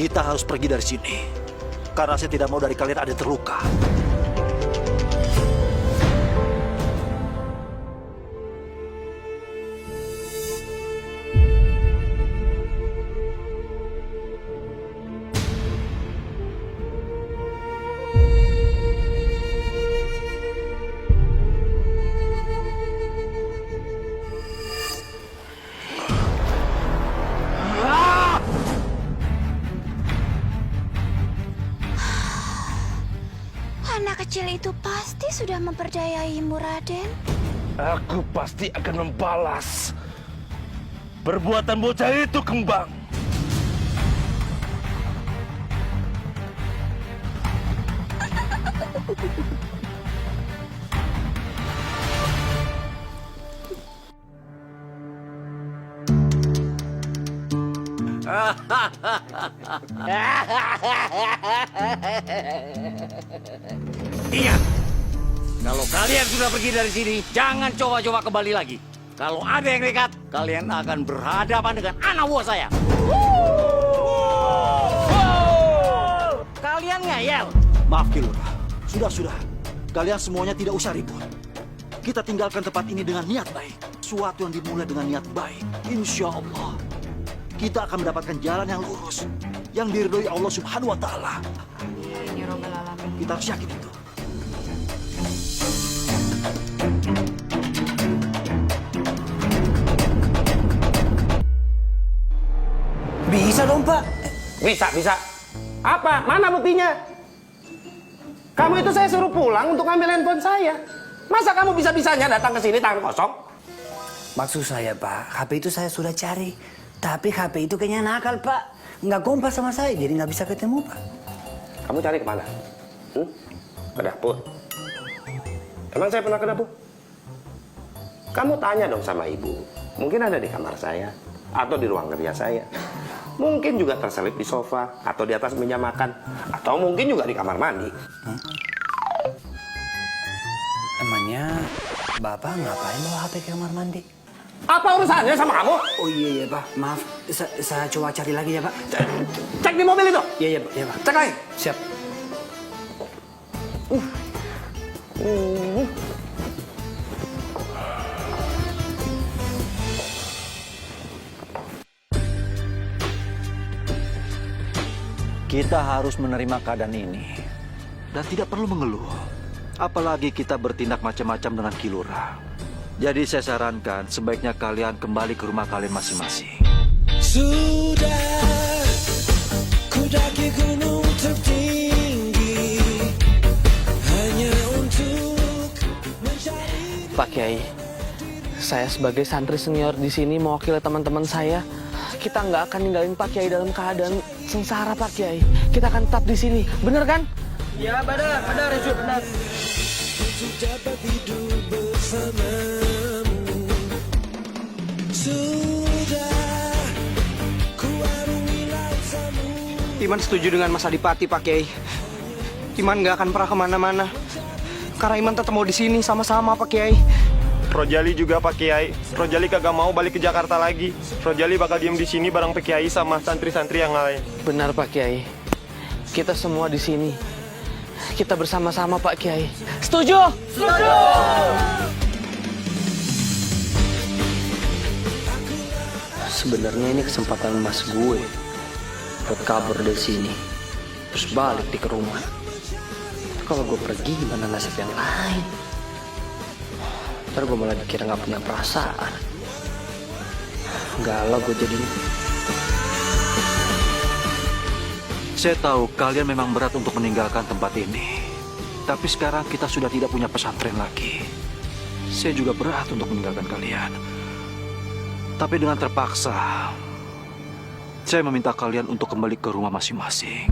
Kita harus pergi dari sini. Karena saya tidak mau dari kalian ada yang terluka. Anak kecil itu pasti sudah memperdayaimu, Raden. Aku pasti akan membalas perbuatan bocah itu, Kembang. Ingat, kalau kalian sudah pergi dari sini, jangan coba-coba kembali lagi. Kalau ada yang nekat, kalian akan berhadapan dengan anak buah saya. Kalian ngeyel. Maaf Kilura. Sudah. Kalian semuanya tidak usah ribut. Kita tinggalkan tempat ini dengan niat baik. Suatu yang dimulai dengan niat baik. Insya Allah. Kita akan mendapatkan jalan yang lurus. Yang diridhoi Allah Subhanahu wa Ta'ala. Kita harus yakin itu. Bisa dong, Pak. Bisa. Apa? Mana buktinya? Kamu itu saya suruh pulang untuk ngambil handphone saya. Masa kamu bisa-bisanya datang ke sini tangan kosong? Maksud saya, Pak, HP itu saya sudah cari. Tapi HP itu kayaknya nakal, Pak. Nggak kompas sama saya, jadi nggak bisa ketemu, Pak. Kamu cari kemana? Ke dapur. Emang saya pernah ke dapur? Kamu tanya dong sama ibu. Mungkin ada di kamar saya. Atau di ruang kerja saya. Mungkin juga terselip di sofa. Atau di atas meja makan. Atau mungkin juga di kamar mandi. Emangnya Bapak ngapain bawa HP ke kamar mandi? Apa urusannya sama kamu? Oh iya, Pak. Maaf, saya coba cari lagi ya, Pak. Cek di mobil itu. Iya, Pak. Cek lagi. Siap. Kita harus menerima keadaan ini. Dan tidak perlu mengeluh. Apalagi kita bertindak macam-macam dengan Kilura. Jadi saya sarankan sebaiknya kalian kembali ke rumah kalian masing-masing. Sudah ku daki gunung tertinggi hanya untuk mencari. Pak Kiai, saya sebagai santri senior di sini mewakili teman-teman saya. Kita nggak akan ninggalin Pak Kiai dalam keadaan sengsara, Pak Kiai. Kita akan tetap di sini, bener kan? Ya, benar, Reju, benar. Untuk dapat hidup bersamamu. Sudah ku arungi lautanmu. Iman setuju dengan Mas Adipati, Pak Kiai. Iman nggak akan pernah kemana-mana. Karena Iman tetap mau di sini sama-sama, Pak Kiai. Rojali juga, Pak Kiai. Rojali kagak mau balik ke Jakarta lagi. Rojali bakal diem di sini bareng Pak Kiai sama santri-santri yang lain. Benar, Pak Kiai. Kita semua di sini. Kita bersama-sama, Pak Kiai. Setuju? Setuju! Sebenarnya ini kesempatan emas gue buat kabur dari sini, terus balik ke rumah. Kalau gue pergi, gimana nasib yang lain? Ntar gue malah dikira nggak punya perasaan. Galau gue jadinya. Saya tahu kalian memang berat untuk meninggalkan tempat ini. Tapi sekarang kita sudah tidak punya pesantren lagi. Saya juga berat untuk meninggalkan kalian. Tapi dengan terpaksa, saya meminta kalian untuk kembali ke rumah masing-masing.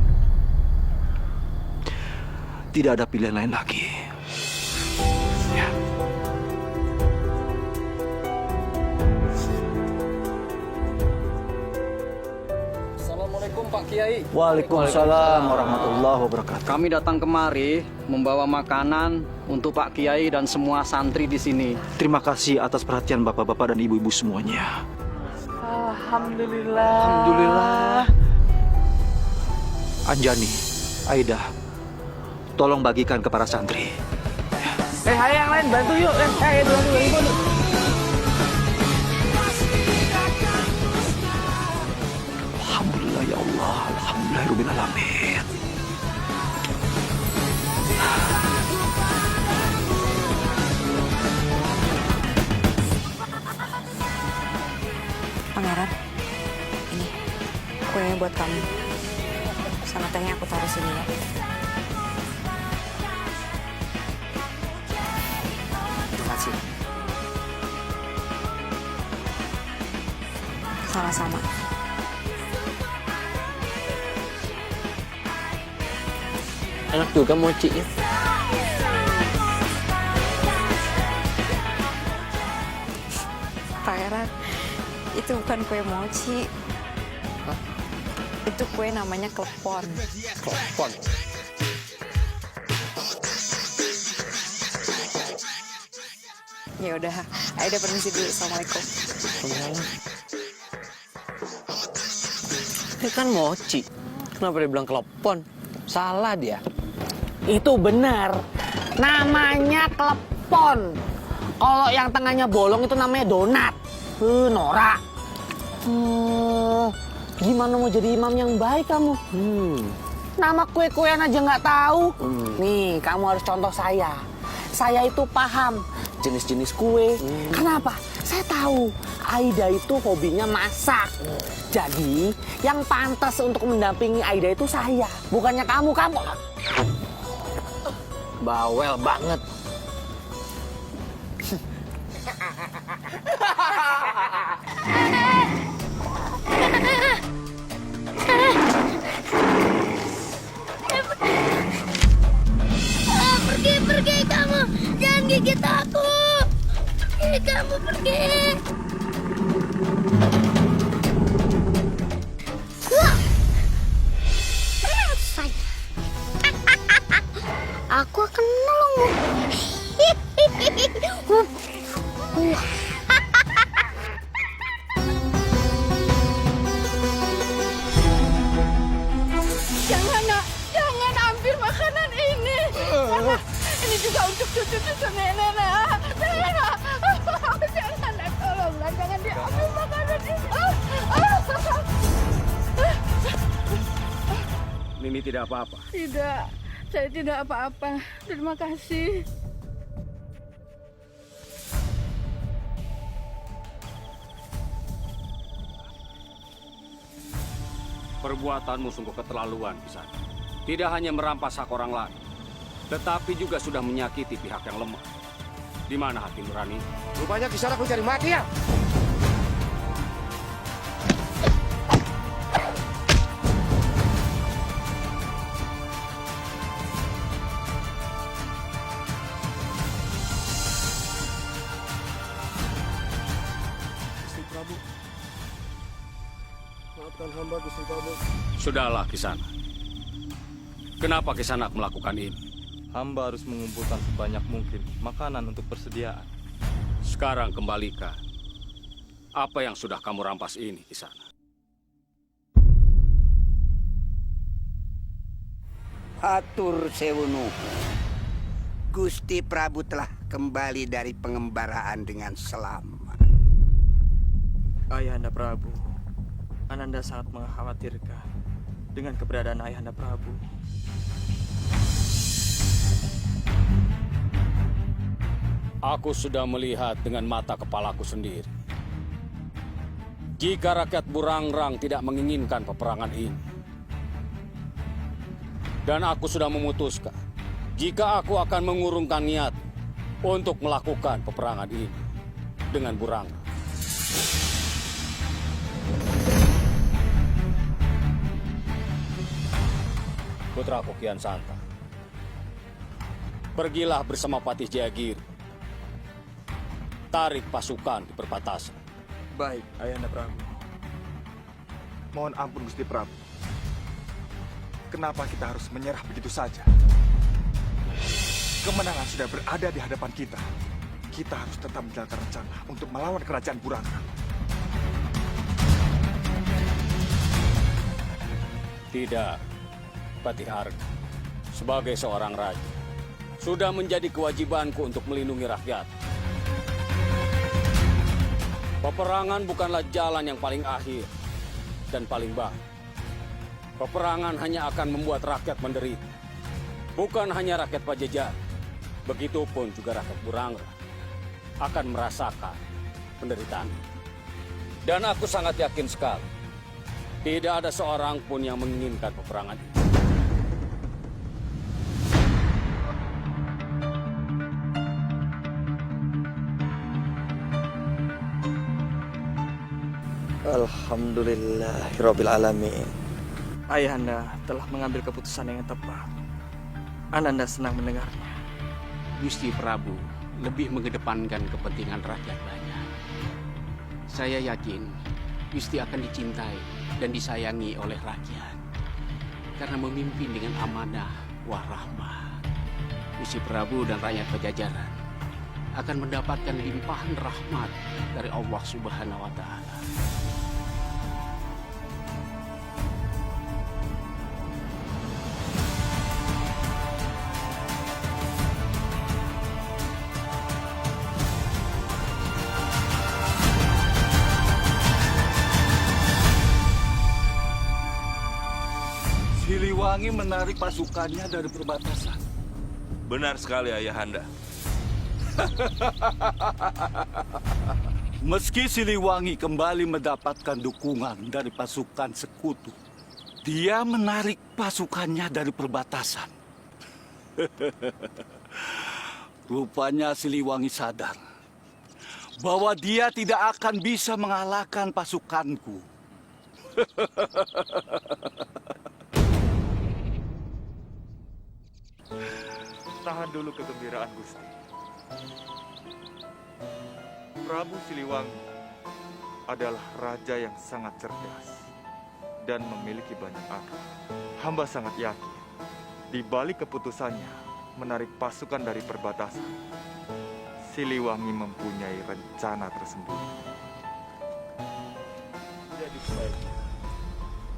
Tidak ada pilihan lain lagi. Ya. Assalamualaikum Pak Kiai. Waalaikumsalam warahmatullahi wabarakatuh. Kami datang kemari membawa makanan untuk Pak Kiai dan semua santri di sini. Terima kasih atas perhatian bapak-bapak dan ibu-ibu semuanya. Alhamdulillah. Alhamdulillah. Anjani, Aida, tolong bagikan ke para santri. Ayo yang lain bantu yuk. Bantu. Alhamdulillah ya Allah, alhamdulillahirabbil alamin. Pangeran, ini kuenya buat kamu. Sama tehnya aku taruh sini ya. Terima kasih. Sama-sama. Enak juga mochinya. Pangeran, itu bukan kue mochi. Itu kue namanya klepon. Klepon. Ya udah, Aida permisi dulu. Assalamualaikum. Ini kan mochi. Kenapa dia bilang klepon? Salah dia. Itu benar. Namanya klepon. Kalau yang tengahnya bolong itu namanya donat. Norak. Gimana mau jadi imam yang baik kamu? Nama kue-kuean aja nggak tahu. Nih, kamu harus contoh saya. Saya itu paham jenis-jenis kue. Kenapa? Saya tahu Aida itu hobinya masak. Jadi, yang pantas untuk mendampingi Aida itu saya, bukannya kamu. Bawel banget. Pergi kamu, jangan gigit aku. Kamu pergi. Aku akan menolongmu. Jangan nak, jangan ambil makanan ini. Ini juga untuk cucu-cucu nenek nak. Jangan nak, jangan nak, tolonglah jangan diambil makanan ini. Mimi tidak apa-apa. Tidak, saya tidak apa-apa. Terima kasih. Perbuatanmu sungguh keterlaluan, Kisan. Tidak hanya merampas hak orang lain, tetapi juga sudah menyakiti pihak yang lemah. Di mana hati nurani? Rupanya Kisan aku cari mati ya. Gusti Prabu. Maafkan hamba, Gusti Prabu. Sudahlah, Kisana. Kenapa Kisana melakukan ini? Hamba harus mengumpulkan sebanyak mungkin makanan untuk persediaan. Sekarang kembalikan apa yang sudah kamu rampas ini, Kisana. Hatur sewunuhu. Gusti Prabu telah kembali dari pengembaraan dengan selamat. Ayahanda Prabu, Ananda sangat mengkhawatirkan dengan keberadaan Ayahanda Prabu. Aku sudah melihat dengan mata kepalaku sendiri. Jika rakyat Burangrang tidak menginginkan peperangan ini, dan aku sudah memutuskan jika aku akan mengurungkan niat untuk melakukan peperangan ini dengan Burangrang. Putraku Kian Santa, pergilah bersama Patih Jayagiri. Tarik pasukan di perbatasan. Baik, Ayahanda Prabu. Mohon ampun, Gusti Prabu. Kenapa kita harus menyerah begitu saja? Kemenangan sudah berada di hadapan kita. Kita harus tetap menjalankan rencana untuk melawan kerajaan Burangrang. Tidak. Patiharga, sebagai seorang raja, sudah menjadi kewajibanku untuk melindungi rakyat. Peperangan bukanlah jalan yang paling akhir dan paling baik. Peperangan hanya akan membuat rakyat menderita. Bukan hanya rakyat Pajajaran, begitupun juga rakyat Burangrang akan merasakan penderitaan. Dan aku sangat yakin sekali, tidak ada seorang pun yang menginginkan peperangan ini. Alhamdulillahirabbil alamin. Ayahanda telah mengambil keputusan yang tepat. Ananda senang mendengarnya. Gusti Prabu lebih mengedepankan kepentingan rakyat banyak. Saya yakin Gusti akan dicintai dan disayangi oleh rakyat karena memimpin dengan amanah warahmah. Gusti Prabu dan rakyat Pajajaran akan mendapatkan limpahan rahmat dari Allah Subhanahu wa Ta'ala. Siliwangi menarik pasukannya dari perbatasan. Benar sekali, Ayahanda. Meski Siliwangi kembali mendapatkan dukungan dari pasukan sekutu, dia menarik pasukannya dari perbatasan. Rupanya Siliwangi sadar bahwa dia tidak akan bisa mengalahkan pasukanku. Tahan dulu kegembiraan, Gusti. Prabu Siliwangi adalah raja yang sangat cerdas dan memiliki banyak akal. Hamba sangat yakin di balik keputusannya menarik pasukan dari perbatasan, Siliwangi mempunyai rencana tersembunyi. Jadi sebaiknya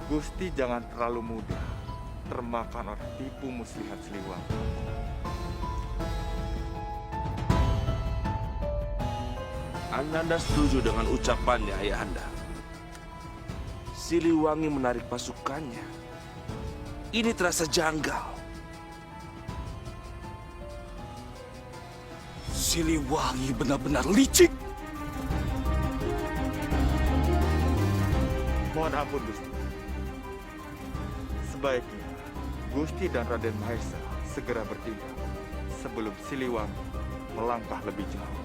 Gusti jangan terlalu mudah termakan oleh tipu muslihat Siliwangi. Ananda setuju dengan ucapannya, Ayahanda. Siliwangi menarik pasukannya. Ini terasa janggal. Siliwangi benar-benar licik. Mohon ampun, Gusti. Sebaiknya Gusti dan Raden Mahesa segera bertindak sebelum Siliwangi melangkah lebih jauh.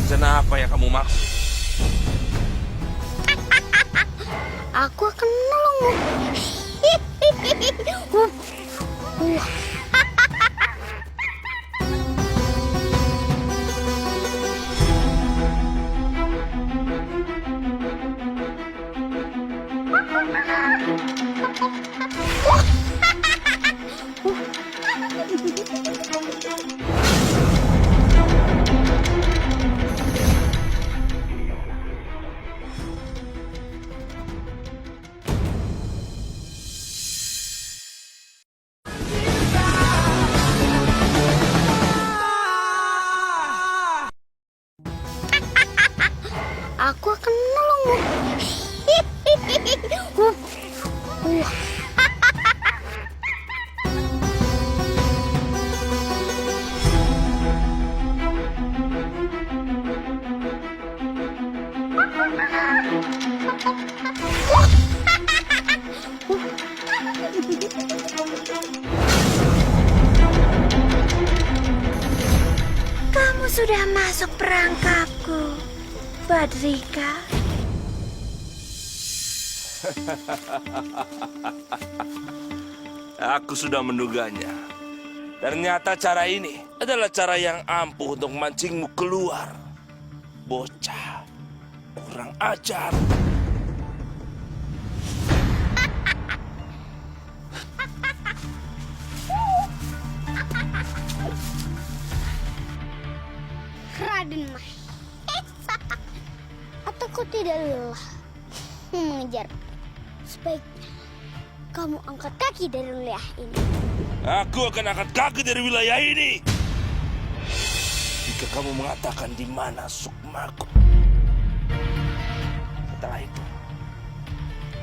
Rencana apa yang kamu maksud? Aku akan menolongmu. Aku akan menolongmu. Kamu sudah masuk perangkapku, Badrika. Aku sudah menduganya. Ternyata cara ini adalah cara yang ampuh untuk memancingmu keluar. Bocah, kurang ajar. Sebaiknya kamu angkat kaki dari wilayah ini. Aku akan angkat kaki dari wilayah ini jika kamu mengatakan di mana sukmaku. Setelah itu,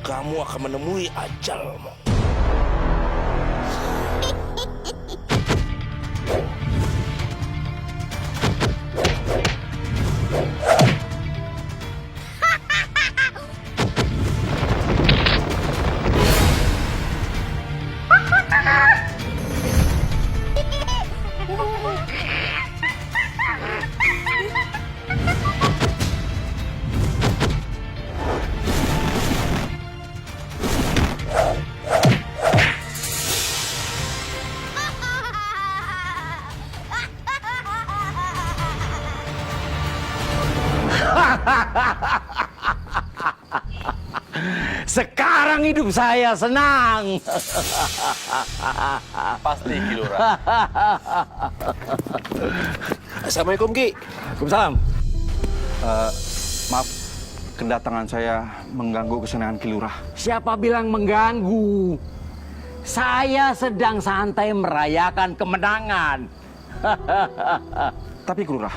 kamu akan menemui ajalmu. Sekarang hidup saya senang. Pasti, Ki Lurah. Assalamualaikum, Ki. Waalaikumsalam. Maaf, kedatangan saya mengganggu kesenangan Ki Lurah. Siapa bilang mengganggu? Saya sedang santai merayakan kemenangan. Tapi Ki Lurah,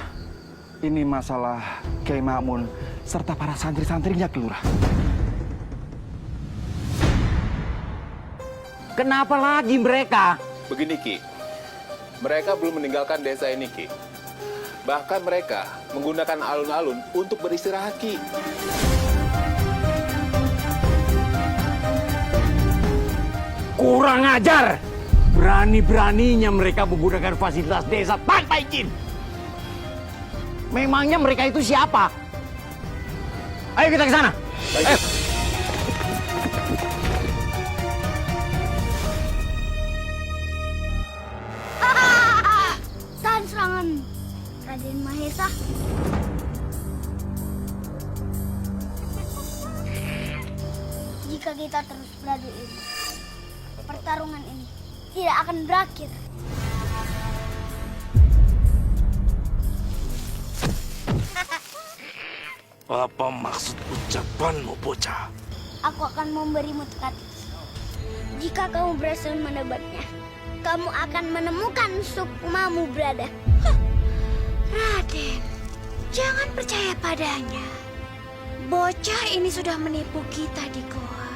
ini masalah Kiai Ma'mun serta para santri-santrinya, Ki Lurah. Kenapa lagi mereka? Begini, Ki. Mereka belum meninggalkan desa ini, Ki. Bahkan mereka menggunakan alun-alun untuk beristirahat, Ki. Kurang ajar! Berani-beraninya mereka menggunakan fasilitas desa tanpa izin. Memangnya mereka itu siapa? Ayo kita ke sana. Ayo. Tahan serangan Raden Mahesa. Jika kita terus beradu ini, pertarungan ini tidak akan berakhir. Apa maksud ucapanmu, bocah? Aku akan memberimu teka-teki. Jika kamu berhasil menebaknya, kamu akan menemukan sukmamu berada. Raden, jangan percaya padanya. Bocah ini sudah menipu kita di goa.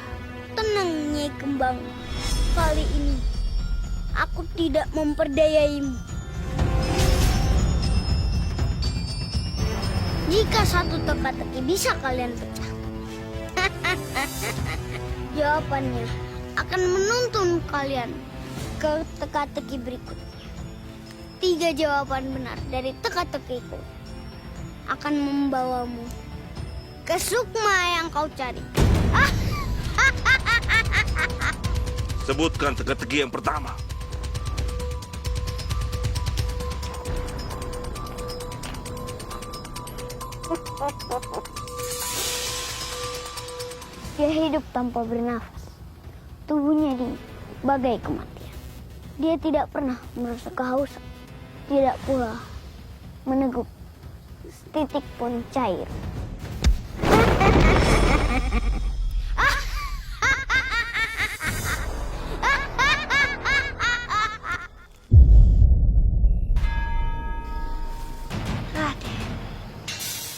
Tenang, Nyai Kembang. Kali ini, aku tidak memperdayaimu. Jika satu teka-teki bisa kalian pecah, jawabannya akan menuntun kalian ke teka-teki berikutnya. 3 jawaban benar dari teka-tekiku akan membawamu ke sukma yang kau cari. Sebutkan teka-teki yang pertama. Dia hidup tanpa bernafas. Tubuhnya dingin, bagai kematian. Dia tidak pernah merasa kehausan. Tidak pula meneguk setitik pun cair. Raden,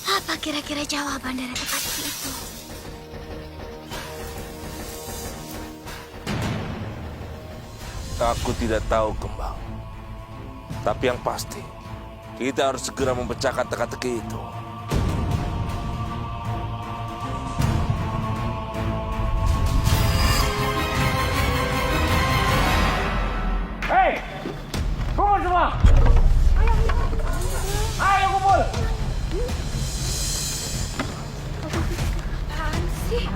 apa kira-kira jawaban dari teka-teki itu? Aku tidak tahu, Kembang. Tapi yang pasti, kita harus segera memecahkan teka-teki itu. Hei! Kumpul semua! Ayo kumpul! Apaan sih?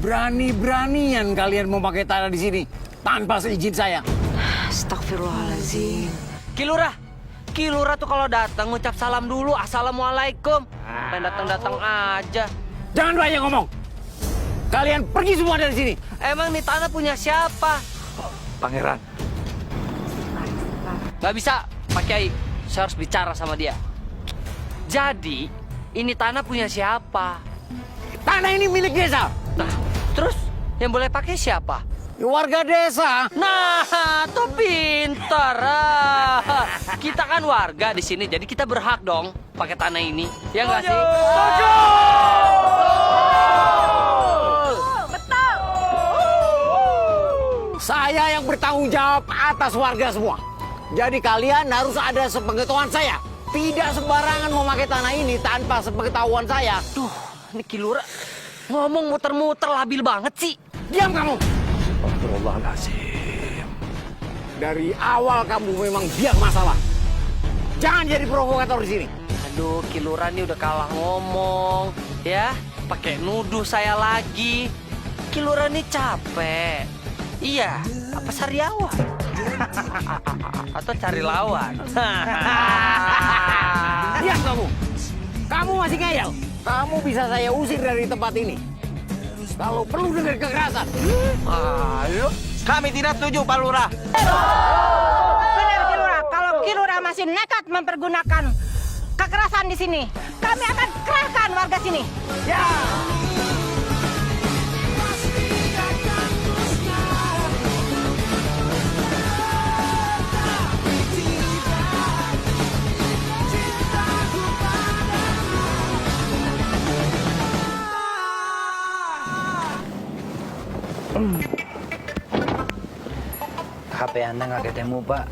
Berani-beranian kalian memakai tanah di sini tanpa seizin saya. Astagfirullahaladzim. Ki Lurah tuh kalau datang ngucap salam dulu, assalamualaikum. Pengen datang-datang aja. Jangan banyak ngomong. Kalian pergi semua dari sini. Emang nih tanah punya siapa? Pangeran. Gak bisa, Pak Kiai. Saya harus bicara sama dia. Jadi, ini tanah punya siapa? Tanah ini milik desa. Nah, terus yang boleh pakai siapa? Warga desa. Nah, tuh pintar. Kita kan warga di sini, jadi kita berhak dong pakai tanah ini. Ya nggak sih? Setuju! Betul. Saya yang bertanggung jawab atas warga semua. Jadi kalian harus ada sepengetahuan saya. Tidak sembarangan memakai tanah ini tanpa sepengetahuan saya. Tuh, ini Kilura ngomong muter-muter labil banget sih. Diam kamu. Astagfirullahaladzim. Dari awal kamu memang biang masalah. Jangan jadi provokator di sini. Aduh, Kilura ini udah kalah ngomong, ya. Pakai nuduh saya lagi. Kilura ini capek. Iya, apa sariawan? Atau cari lawan? Diam kamu. Kamu masih ngeyel. Kamu bisa saya usir dari tempat ini. Kalau perlu dengan kekerasan. Ayo. Kami tidak setuju, Pak Lurah. Benar, Kilura. Kalau Kilura masih nekat mempergunakan kekerasan di sini, kami akan kerahkan warga sini. Ya. HP Anda nggak ketemu, Pak.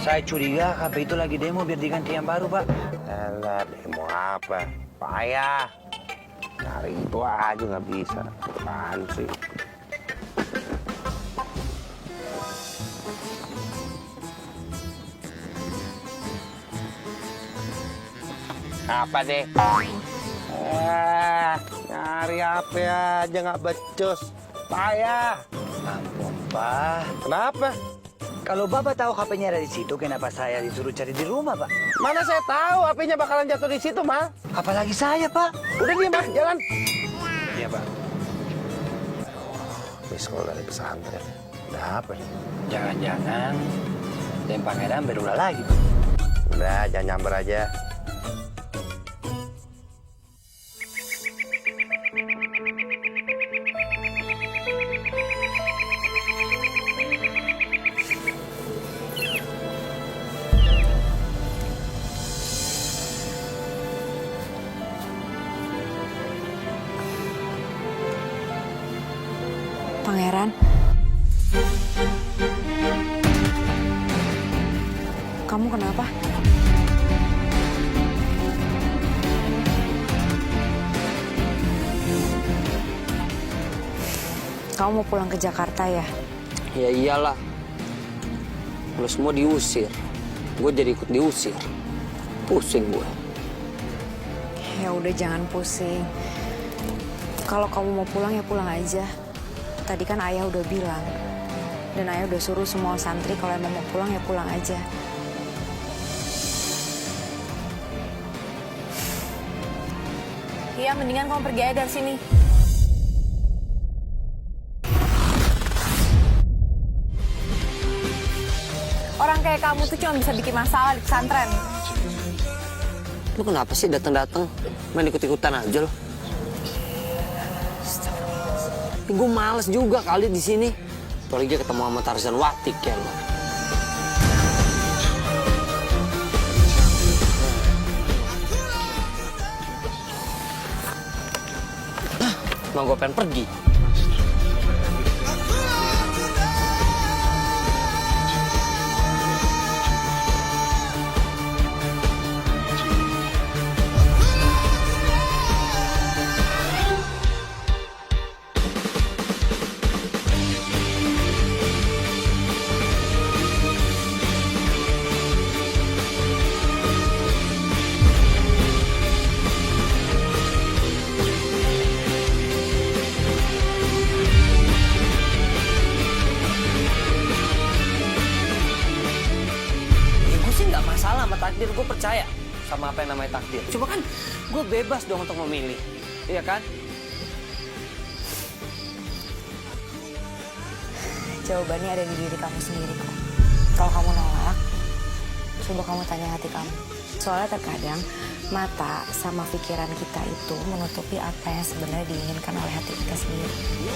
Saya curiga HP itu lagi demo biar diganti yang baru, Pak. Alah, demo apa? Payah. Cari itu aja nggak bisa. Apaan sih? Apa deh? Nyari HP aja nggak becus. Payah. Ampun, Pak. Kenapa? Kalau Bapak tahu HP-nya ada di situ, kenapa saya disuruh cari di rumah, Pak? Mana saya tahu HP-nya bakalan jatuh di situ, Mal. Apalagi saya, Pak. Udah diam, Mas. Jalan. Iya, Pak. Miss call dari pesantren. Udah apa nih? Jangan-jangan Dem Pangeran berulah lagi, Pak. Udah, jangan nyamber aja. Pangeran. Kamu kenapa? Kamu mau pulang ke Jakarta ya? Ya iyalah. Lo semua diusir. Gue jadi ikut diusir. Pusing gue. Ya udah jangan pusing. Kalau kamu mau pulang ya pulang aja. Tadi kan ayah udah bilang. Dan ayah udah suruh semua santri kalau emang mau pulang ya pulang aja. Iya, mendingan kamu pergi aja dari sini. Orang kayak kamu tuh cuma bisa bikin masalah di pesantren. Lu kenapa sih datang-datang main ikut-ikutan aja lo? Gue males juga kali di sini. Apalagi ketemu sama Tarzan Watik ya lo. Emang gue pengen pergi. Takdir, gue percaya sama apa yang namanya takdir. Cuma kan gue bebas dong untuk memilih, iya kan? Jawabannya ada di diri kamu sendiri kok. Kalau kamu nolak, coba kamu tanya hati kamu. Soalnya terkadang Mata sama pikiran kita itu menutupi apa yang sebenarnya diinginkan oleh hati kita sendiri.